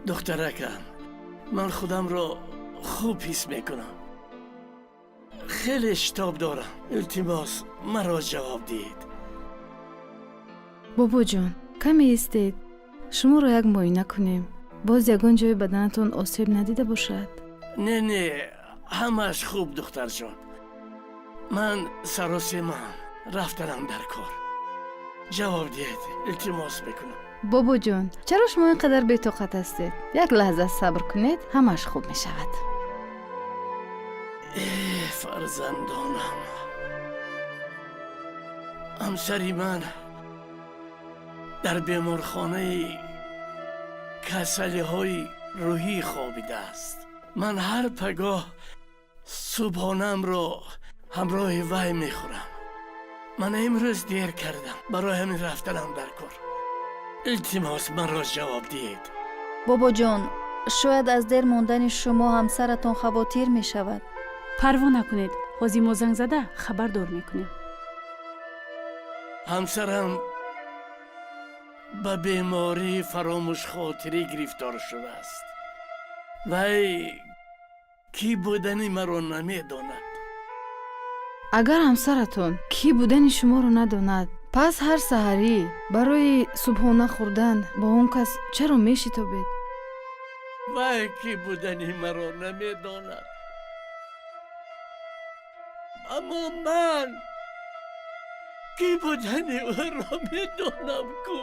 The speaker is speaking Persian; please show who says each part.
Speaker 1: دخترکم، من خودم رو خوب حس میکنم. خیلی اشتاب دارم. التماس مرا جواب دید.
Speaker 2: بابا جان کمی ایستید. شما رو یک معاینه کنیم. باز یگان جای بدنتون آسیب ندیده باشد.
Speaker 1: نه همش خوب دختر جان. من سراسیمم رفتنم در کار. جواب دید. التماس میکنم.
Speaker 2: بابا جان چرا شما اینقدر بی‌طاقت هستید؟ یک لحظه صبر کنید همش خوب می شود.
Speaker 1: ای فرزندانم، همسری من در بیمارخانه کسلی های روحی خوابیده است. من هر پگاه صبحانم رو همراه وی میخورم. من امروز دیر کردم، برای همین رفتنم در کار. التماس من را جواب دید.
Speaker 3: بابا جان شاید از دیر ماندن شما همسرتان خواطیر می شود.
Speaker 4: پروا نکنید، حاجی ما زنگ زده خبردار میکنیم.
Speaker 1: همسرم به بیماری فراموش خاطری گرفتار شده است. وی کی بودنی مرا نمیداند.
Speaker 2: اگر همسرتون کی بودن شما رو نداند، پس هر سحری برای صبحانه خوردن با اون کس چرا میشتابید؟
Speaker 1: وی کی بودنی مرا نمیداند، اما من کی بودنی او را میدانم کو.